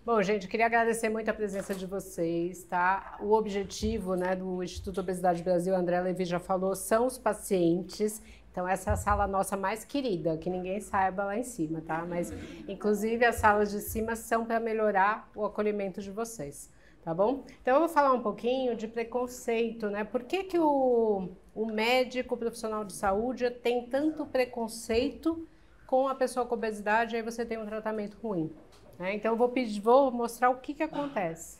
Bom, gente, queria agradecer muito a presença de vocês, tá? O objetivo, né, do Instituto Obesidade Brasil, André Levy já falou, são os pacientes. Então, essa é a sala nossa mais querida, que ninguém saiba lá em cima, tá? Mas, inclusive, as salas de cima são para melhorar o acolhimento de vocês, tá bom? Então, eu vou falar um pouquinho de preconceito, né? Por que que o médico, o profissional de saúde tem tanto preconceito com a pessoa com obesidade e aí você tem um tratamento ruim? Então, eu vou mostrar o que acontece.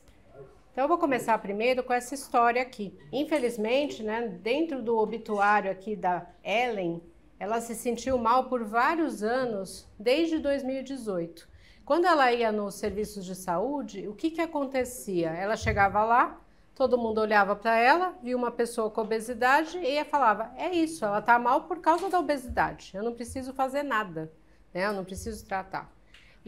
Então, eu vou começar primeiro com essa história aqui. Infelizmente, né, dentro do obituário aqui da Ellen, ela se sentiu mal por vários anos, desde 2018. Quando ela ia nos serviços de saúde, o que acontecia? Ela chegava lá, todo mundo olhava para ela, via uma pessoa com obesidade e falava, é isso, ela está mal por causa da obesidade, eu não preciso fazer nada, né, eu não preciso tratar.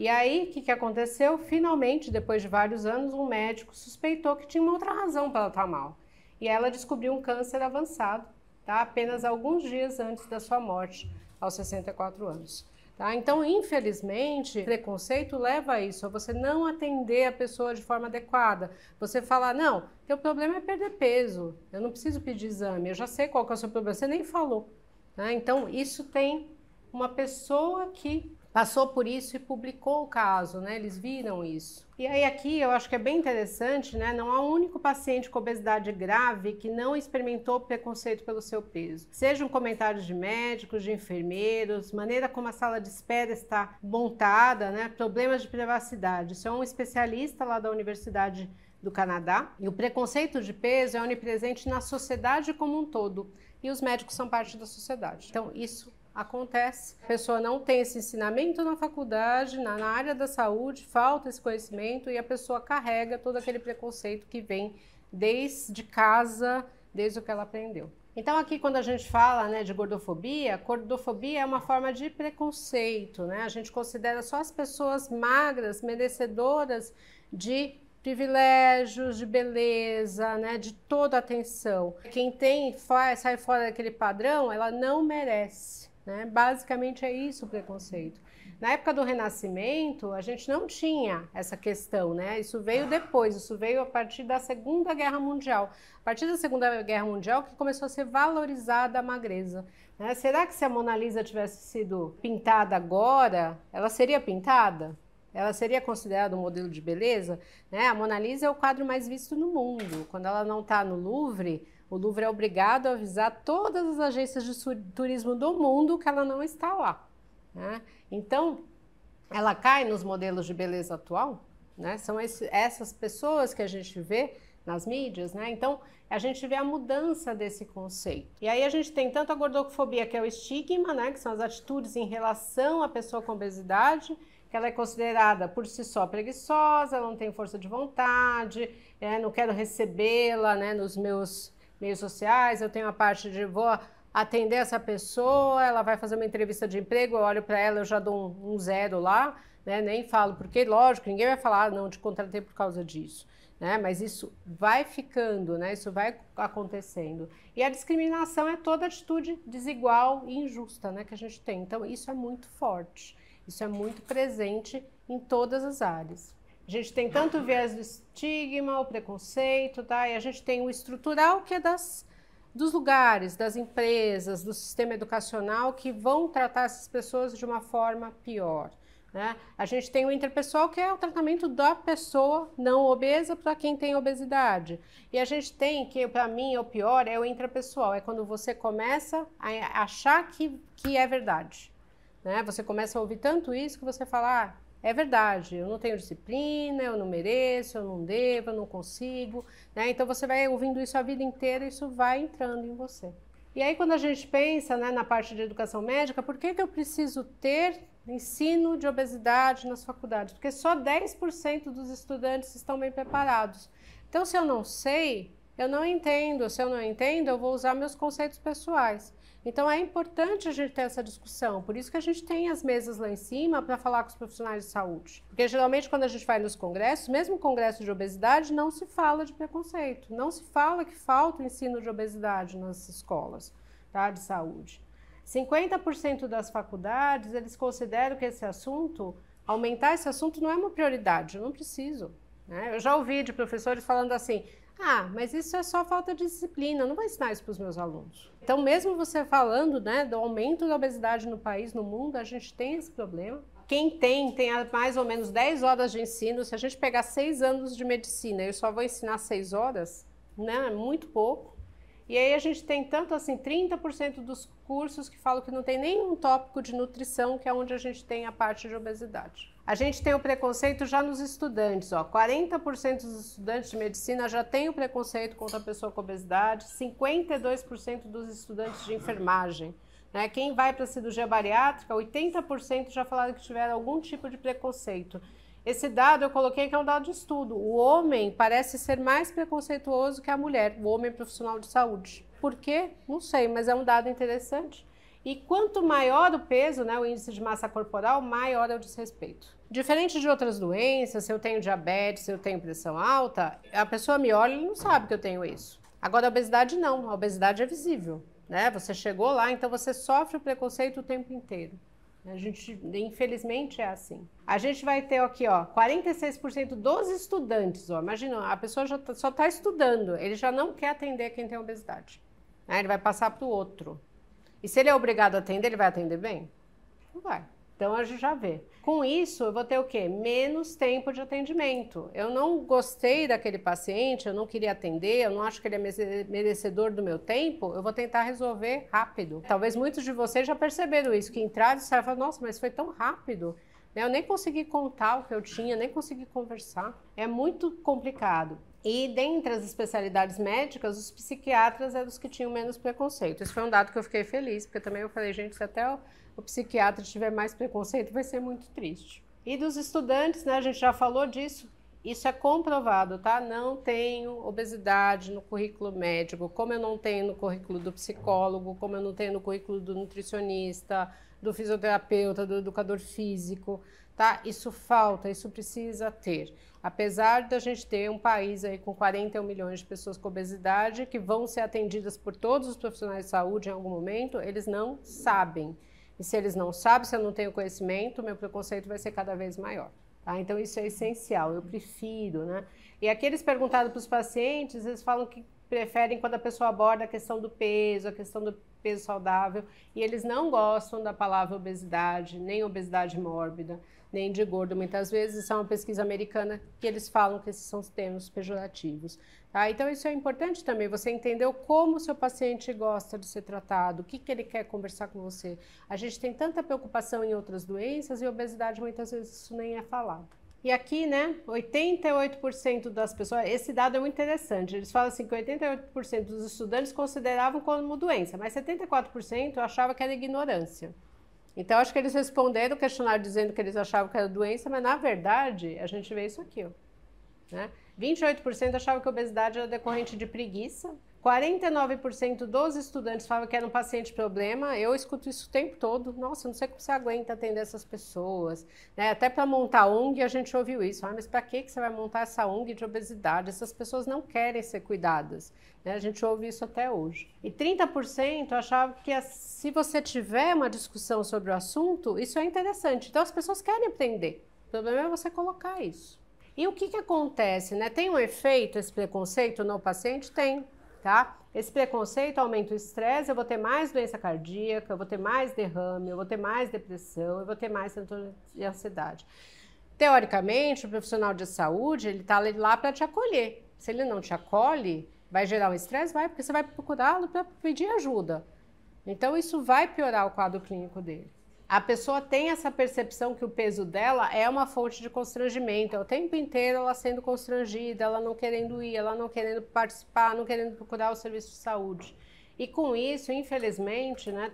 E aí, o que aconteceu? Finalmente, depois de vários anos, um médico suspeitou que tinha uma outra razão para ela estar mal. E ela descobriu um câncer avançado, tá? Apenas alguns dias antes da sua morte, aos 64 anos. Tá? Então, infelizmente, preconceito leva a isso, a você não atender a pessoa de forma adequada. Você falar, não, teu problema é perder peso, eu não preciso pedir exame, eu já sei qual que é o seu problema, você nem falou. Tá? Então, isso tem uma pessoa que passou por isso e publicou o caso, né? Eles viram isso. E aí aqui eu acho que é bem interessante, né? Não há um único paciente com obesidade grave que não experimentou preconceito pelo seu peso. Sejam comentários de médicos, de enfermeiros, maneira como a sala de espera está montada, né? Problemas de privacidade. Isso é um especialista lá da Universidade do Canadá. E o preconceito de peso é onipresente na sociedade como um todo. E os médicos são parte da sociedade. Então isso acontece, a pessoa não tem esse ensinamento na faculdade, na área da saúde, falta esse conhecimento e a pessoa carrega todo aquele preconceito que vem desde casa, desde o que ela aprendeu. Então aqui quando a gente fala, né, de gordofobia é uma forma de preconceito, né? A gente considera só as pessoas magras, merecedoras de privilégios, de beleza, né, de toda a atenção. Quem sai fora daquele padrão, ela não merece. Né? Basicamente é isso o preconceito. Na época do Renascimento, a gente não tinha essa questão, né? Isso veio depois, isso veio a partir da Segunda Guerra Mundial. A partir da Segunda Guerra Mundial que começou a ser valorizada a magreza. Né? Será que se a Mona Lisa tivesse sido pintada agora, ela seria pintada? Ela seria considerada um modelo de beleza? Né? A Mona Lisa é o quadro mais visto no mundo. Quando ela não está no Louvre, o Louvre é obrigado a avisar todas as agências de turismo do mundo que ela não está lá. Né? Então, ela cai nos modelos de beleza atual, né? São essas pessoas que a gente vê nas mídias, né? Então, a gente vê a mudança desse conceito. E aí a gente tem tanto a gordofobia, que é o estigma, né? Que são as atitudes em relação à pessoa com obesidade, que ela é considerada por si só preguiçosa, não tem força de vontade, não quero recebê-la, né, nos meus meios sociais, eu tenho a parte de vou atender essa pessoa, ela vai fazer uma entrevista de emprego, eu olho para ela, eu já dou um zero lá, né, nem falo, porque lógico, ninguém vai falar, não, te contratei por causa disso. Né, mas isso vai ficando, né, isso vai acontecendo. E a discriminação é toda atitude desigual e injusta, né, que a gente tem. Então, isso é muito forte, isso é muito presente em todas as áreas. A gente tem tanto o viés do estigma, o preconceito, tá? E a gente tem o estrutural, que é dos lugares, das empresas, do sistema educacional, que vão tratar essas pessoas de uma forma pior. Né? A gente tem o interpessoal, que é o tratamento da pessoa não obesa para quem tem obesidade. E a gente tem, que para mim é o pior, é o intrapessoal, é quando você começa a achar que é verdade. Né? Você começa a ouvir tanto isso que você fala, é verdade, eu não tenho disciplina, eu não mereço, eu não devo, eu não consigo. Né? Então você vai ouvindo isso a vida inteira e isso vai entrando em você. E aí quando a gente pensa, né, na parte de educação médica, por que eu preciso ter ensino de obesidade nas faculdades? Porque só 10% dos estudantes estão bem preparados. Então se eu não sei, eu não entendo. Se eu não entendo, eu vou usar meus conceitos pessoais. Então é importante a gente ter essa discussão, por isso que a gente tem as mesas lá em cima para falar com os profissionais de saúde. Porque geralmente quando a gente vai nos congressos, mesmo congresso de obesidade, não se fala de preconceito, não se fala que falta o ensino de obesidade nas escolas, tá, de saúde. 50% das faculdades, eles consideram que esse assunto aumentar esse assunto não é uma prioridade, eu não preciso. Né? Eu já ouvi de professores falando assim, mas isso é só falta de disciplina, eu não vou ensinar isso para os meus alunos. Então, mesmo você falando, né, do aumento da obesidade no país, no mundo, a gente tem esse problema. Quem tem mais ou menos 10 horas de ensino. Se a gente pegar 6 anos de medicina, eu só vou ensinar 6 horas, né, é muito pouco. E aí a gente tem tanto assim, 30% dos cursos que falam que não tem nenhum tópico de nutrição, que é onde a gente tem a parte de obesidade. A gente tem o preconceito já nos estudantes, ó, 40% dos estudantes de medicina já tem o preconceito contra a pessoa com obesidade, 52% dos estudantes de enfermagem. Né? Quem vai para a cirurgia bariátrica, 80% já falaram que tiveram algum tipo de preconceito. Esse dado eu coloquei que é um dado de estudo. O homem parece ser mais preconceituoso que a mulher, o homem profissional de saúde. Por quê? Não sei, mas é um dado interessante. E quanto maior o peso, né, o índice de massa corporal, maior é o desrespeito. Diferente de outras doenças, se eu tenho diabetes, se eu tenho pressão alta, a pessoa me olha e não sabe que eu tenho isso. Agora a obesidade não, a obesidade é visível. Né? Você chegou lá, então você sofre o preconceito o tempo inteiro. A gente, infelizmente, é assim. A gente vai ter aqui, ó, 46% dos estudantes, ó, imagina, a pessoa só está estudando, ele já não quer atender quem tem obesidade. Né? Ele vai passar para o outro. E se ele é obrigado a atender, ele vai atender bem? Não vai. Então a gente já vê. Com isso, eu vou ter o quê? Menos tempo de atendimento. Eu não gostei daquele paciente, eu não queria atender, eu não acho que ele é merecedor do meu tempo, eu vou tentar resolver rápido. Talvez muitos de vocês já perceberam isso, que entraram e falaram, nossa, mas foi tão rápido. Eu nem consegui contar o que eu tinha, nem consegui conversar. É muito complicado. E dentre as especialidades médicas, os psiquiatras eram os que tinham menos preconceito. Isso foi um dado que eu fiquei feliz, porque também eu falei, gente, se até o psiquiatra tiver mais preconceito, vai ser muito triste. E dos estudantes, né, a gente já falou disso, isso é comprovado, tá? Não tenho obesidade no currículo médico, como eu não tenho no currículo do psicólogo, como eu não tenho no currículo do nutricionista, do fisioterapeuta, do educador físico, tá? Isso falta, isso precisa ter. Apesar da gente ter um país aí com 41 milhões de pessoas com obesidade, que vão ser atendidas por todos os profissionais de saúde em algum momento, eles não sabem. E se eles não sabem, se eu não tenho conhecimento, meu preconceito vai ser cada vez maior. Tá? Então isso é essencial, eu prefiro, né? E aqueles perguntados para os pacientes, eles falam que preferem quando a pessoa aborda a questão do peso, a questão do peso saudável, e eles não gostam da palavra obesidade, nem obesidade mórbida, nem de gordo. Muitas vezes isso é uma pesquisa americana que eles falam que esses são os termos pejorativos. Tá? Então isso é importante também, você entendeu como o seu paciente gosta de ser tratado, o que ele quer conversar com você. A gente tem tanta preocupação em outras doenças e obesidade muitas vezes isso nem é falado. E aqui, né, 88% das pessoas, esse dado é muito interessante, eles falam assim que 88% dos estudantes consideravam como doença, mas 74% achavam que era ignorância. Então, acho que eles responderam o questionário dizendo que eles achavam que era doença, mas na verdade, a gente vê isso aqui, ó, né? 28% achavam que a obesidade era decorrente de preguiça, 49% dos estudantes falavam que era um paciente problema. Eu escuto isso o tempo todo. Nossa, não sei como você aguenta atender essas pessoas. Né? Até para montar ONG a gente ouviu isso. Mas para que você vai montar essa ONG de obesidade? Essas pessoas não querem ser cuidadas. Né? A gente ouve isso até hoje. E 30% achavam que se você tiver uma discussão sobre o assunto, isso é interessante. Então as pessoas querem aprender. O problema é você colocar isso. E o que acontece? Né? Tem um efeito, esse preconceito no paciente? Tem. Tá? Esse preconceito aumenta o estresse, eu vou ter mais doença cardíaca, eu vou ter mais derrame, eu vou ter mais depressão, eu vou ter mais sintomas de ansiedade. Teoricamente, o profissional de saúde, ele está lá para te acolher. Se ele não te acolhe, vai gerar um estresse? Vai, porque você vai procurá-lo para pedir ajuda. Então, isso vai piorar o quadro clínico dele. A pessoa tem essa percepção que o peso dela é uma fonte de constrangimento, é o tempo inteiro ela sendo constrangida, ela não querendo ir, ela não querendo participar, não querendo procurar o serviço de saúde. E com isso, infelizmente, né,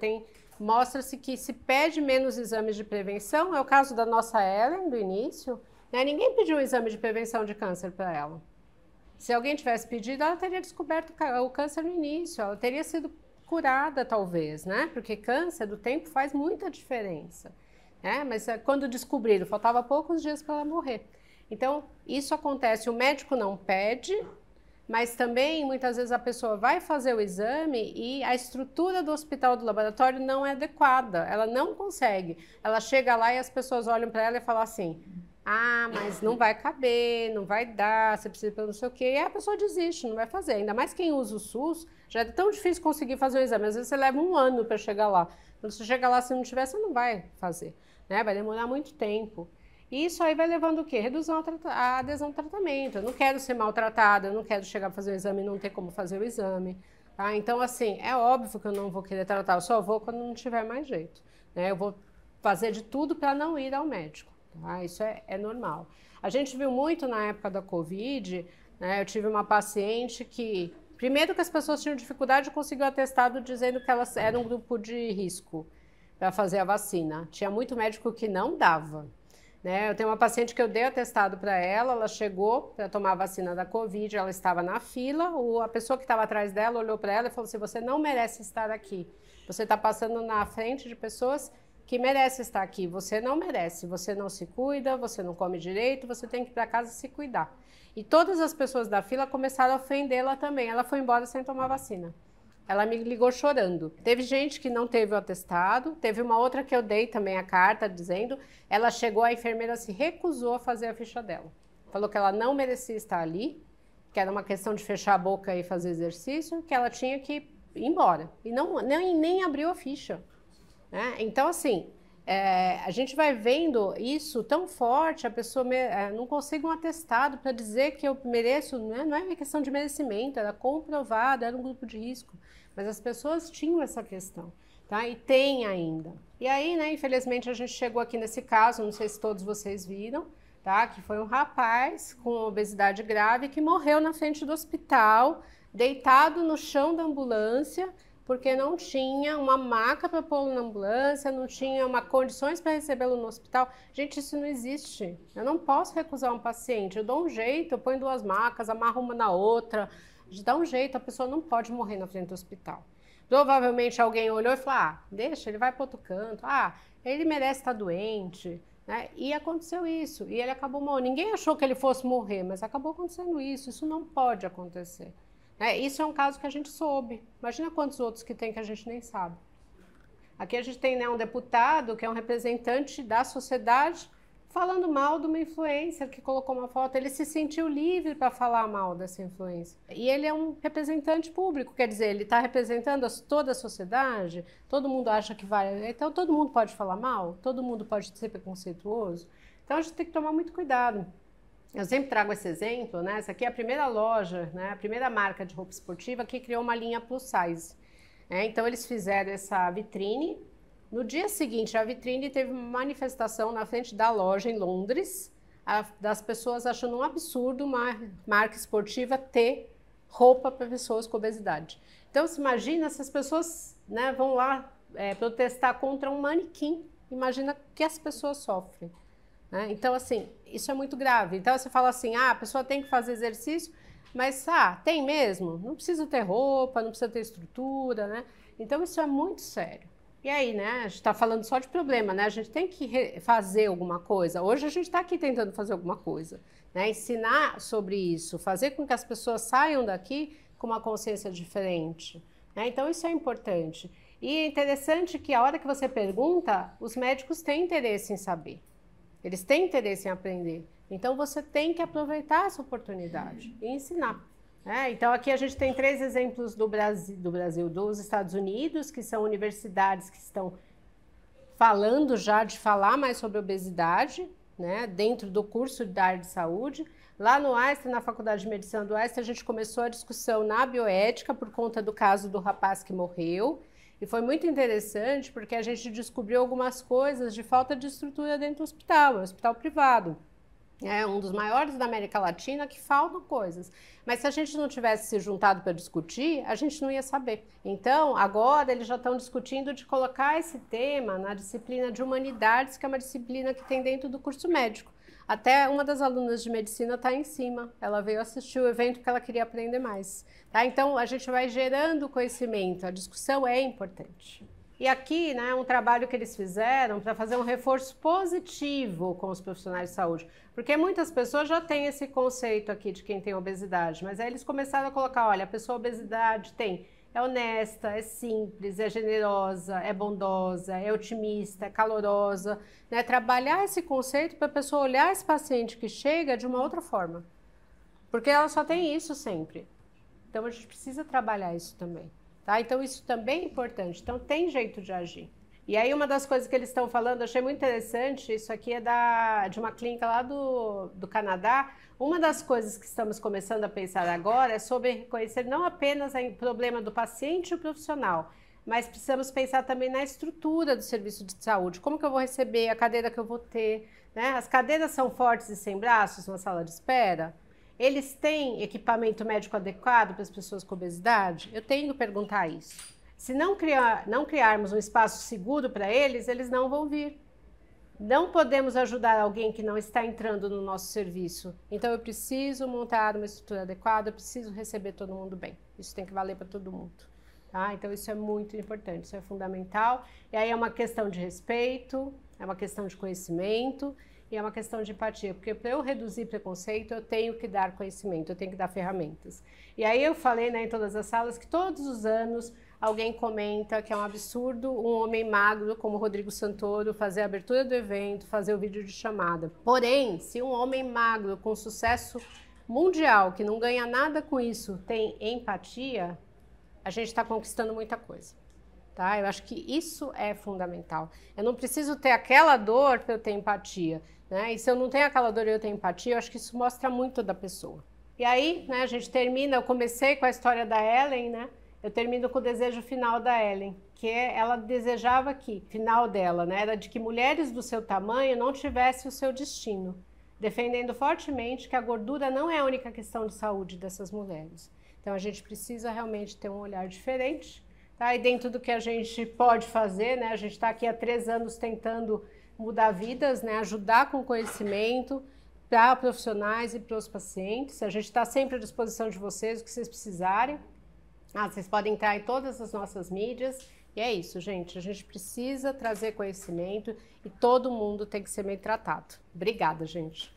mostra-se que se pede menos exames de prevenção, é o caso da nossa Ellen, do início, né, ninguém pediu um exame de prevenção de câncer para ela. Se alguém tivesse pedido, ela teria descoberto o câncer no início, ela teria sido curada talvez, né? Porque câncer do tempo faz muita diferença, né? Mas quando descobriram, faltava poucos dias para ela morrer. Então, isso acontece, o médico não pede, mas também muitas vezes a pessoa vai fazer o exame e a estrutura do hospital, do laboratório não é adequada, ela não consegue. Ela chega lá e as pessoas olham para ela e falam assim: ah, mas não vai caber, não vai dar, você precisa pelo não sei o quê. E a pessoa desiste, não vai fazer. Ainda mais quem usa o SUS, já é tão difícil conseguir fazer o exame. Às vezes você leva um ano para chegar lá. Quando você chega lá, se não tiver, você não vai fazer, né? Vai demorar muito tempo. E isso aí vai levando o quê? Redução à adesão ao tratamento. Eu não quero ser maltratada, eu não quero chegar para fazer o exame e não ter como fazer o exame. Tá? Então, assim, é óbvio que eu não vou querer tratar, eu só vou quando não tiver mais jeito, né? Eu vou fazer de tudo para não ir ao médico. Tá? Isso é normal. A gente viu muito na época da Covid, né? Eu tive uma paciente que, primeiro que as pessoas tinham dificuldade de conseguir o atestado dizendo que elas eram um grupo de risco para fazer a vacina. Tinha muito médico que não dava. Né? Eu tenho uma paciente que eu dei atestado para ela chegou para tomar a vacina da Covid, ela estava na fila, a pessoa que estava atrás dela olhou para ela e falou assim: você não merece estar aqui, você está passando na frente de pessoas que merecem estar aqui, você não merece, você não se cuida, você não come direito, você tem que ir para casa se cuidar. E todas as pessoas da fila começaram a ofendê-la também, ela foi embora sem tomar vacina. Ela me ligou chorando. Teve gente que não teve o atestado, teve uma outra que eu dei também a carta dizendo, ela chegou, a enfermeira se recusou a fazer a ficha dela. Falou que ela não merecia estar ali, que era uma questão de fechar a boca e fazer exercício, que ela tinha que ir embora. E nem abriu a ficha. Né? Então, assim, a gente vai vendo isso tão forte, a pessoa não consegue um atestado para dizer que eu mereço, não é uma questão de merecimento, era comprovado, era um grupo de risco, mas as pessoas tinham essa questão, tá? E tem ainda. E aí, né, infelizmente, a gente chegou aqui nesse caso, não sei se todos vocês viram, tá? Que foi um rapaz com obesidade grave que morreu na frente do hospital, deitado no chão da ambulância, porque não tinha uma maca para pô-lo na ambulância, não tinha condições para recebê-lo no hospital. Gente, isso não existe. Eu não posso recusar um paciente. Eu dou um jeito, eu ponho 2 macas, amarro uma na outra. Dá um jeito, a pessoa não pode morrer na frente do hospital. Provavelmente alguém olhou e falou: ah, deixa, ele vai para outro canto. Ah, ele merece estar doente. Né? E aconteceu isso. E ele acabou morrendo. Ninguém achou que ele fosse morrer, mas acabou acontecendo isso. Isso não pode acontecer. Isso é um caso que a gente soube. Imagina quantos outros que tem que a gente nem sabe. Aqui a gente tem, né, um deputado que é um representante da sociedade falando mal de uma influencer que colocou uma foto. Ele se sentiu livre para falar mal dessa influencer. E ele é um representante público, quer dizer, ele está representando toda a sociedade, todo mundo acha que vai... Então todo mundo pode falar mal? Todo mundo pode ser preconceituoso? Então a gente tem que tomar muito cuidado. Eu sempre trago esse exemplo, né? Essa aqui é a primeira loja, né? A primeira marca de roupa esportiva que criou uma linha plus size. Então eles fizeram essa vitrine. No dia seguinte, a vitrine teve uma manifestação na frente da loja em Londres, das pessoas achando um absurdo uma marca esportiva ter roupa para pessoas com obesidade. Então, se imagina se as pessoas, né, vão lá protestar contra um manequim. Imagina que as pessoas sofrem. Então, assim, isso é muito grave. Então, você fala assim, a pessoa tem que fazer exercício, mas, tem mesmo? Não precisa ter roupa, não precisa ter estrutura, né? Então, isso é muito sério. E aí, né, a gente está falando só de problema, né? A gente tem que fazer alguma coisa. Hoje a gente está aqui tentando fazer alguma coisa, né? Ensinar sobre isso, fazer com que as pessoas saiam daqui com uma consciência diferente, né? Então, isso é importante. E é interessante que a hora que você pergunta, os médicos têm interesse em saber. Eles têm interesse em aprender. Então, você tem que aproveitar essa oportunidade e ensinar. Então, aqui a gente tem 3 exemplos do Brasil, dos Estados Unidos, que são universidades que estão falando já de falar mais sobre obesidade, né, dentro do curso da área de saúde. Lá no Einstein, na Faculdade de Medicina do Einstein, a gente começou a discussão na bioética por conta do caso do rapaz que morreu. E foi muito interessante porque a gente descobriu algumas coisas de falta de estrutura dentro do hospital, é um hospital privado. É um dos maiores da América Latina, que faltam coisas. Mas se a gente não tivesse se juntado para discutir, a gente não ia saber. Então, agora eles já estão discutindo de colocar esse tema na disciplina de humanidades, que é uma disciplina que tem dentro do curso médico. Até uma das alunas de medicina está em cima. Ela veio assistir o evento porque ela queria aprender mais. Tá? Então, a gente vai gerando conhecimento. A discussão é importante. E aqui, né, um trabalho que eles fizeram para fazer um reforço positivo com os profissionais de saúde. Porque muitas pessoas já têm esse conceito aqui de quem tem obesidade, mas aí eles começaram a colocar, olha, a pessoa com obesidade é honesta, é simples, é generosa, é bondosa, é otimista, é calorosa, né? Trabalhar esse conceito para a pessoa olhar esse paciente que chega de uma outra forma. Porque ela só tem isso sempre. Então a gente precisa trabalhar isso também. Tá? Então isso também é importante, então tem jeito de agir. E aí uma das coisas que eles estão falando, eu achei muito interessante, isso aqui é de uma clínica lá do Canadá, uma das coisas que estamos começando a pensar agora é sobre reconhecer não apenas o problema do paciente e o profissional, mas precisamos pensar também na estrutura do serviço de saúde, como que eu vou receber, a cadeira que eu vou ter, né? As cadeiras são fortes e sem braços na sala de espera? Eles têm equipamento médico adequado para as pessoas com obesidade? Eu tenho que perguntar isso. Se não criarmos um espaço seguro para eles, eles não vão vir. Não podemos ajudar alguém que não está entrando no nosso serviço. Então eu preciso montar uma estrutura adequada, eu preciso receber todo mundo bem. Isso tem que valer para todo mundo. Tá? Então isso é muito importante, isso é fundamental. E aí é uma questão de respeito, é uma questão de conhecimento, e é uma questão de empatia, porque para eu reduzir preconceito, eu tenho que dar conhecimento, eu tenho que dar ferramentas. E aí eu falei, né, em todas as salas que todos os anos alguém comenta que é um absurdo um homem magro como o Rodrigo Santoro fazer a abertura do evento, fazer o vídeo de chamada. Porém, se um homem magro com sucesso mundial, que não ganha nada com isso, tem empatia, a gente está conquistando muita coisa. Tá? Eu acho que isso é fundamental. Eu não preciso ter aquela dor para eu ter empatia, né? E se eu não tenho aquela dor e eu tenho empatia, eu acho que isso mostra muito da pessoa. E aí, né, a gente termina, eu comecei com a história da Ellen, né? Eu termino com o desejo final da Ellen, que ela desejava que, final dela, né, era de que mulheres do seu tamanho não tivessem o seu destino, defendendo fortemente que a gordura não é a única questão de saúde dessas mulheres. Então a gente precisa realmente ter um olhar diferente. Tá? E dentro do que a gente pode fazer, né? A gente está aqui há 3 anos tentando mudar vidas, né? Ajudar com conhecimento para profissionais e para os pacientes. A gente está sempre à disposição de vocês, o que vocês precisarem. Vocês podem entrar em todas as nossas mídias. E é isso, gente. A gente precisa trazer conhecimento e todo mundo tem que ser bem tratado. Obrigada, gente.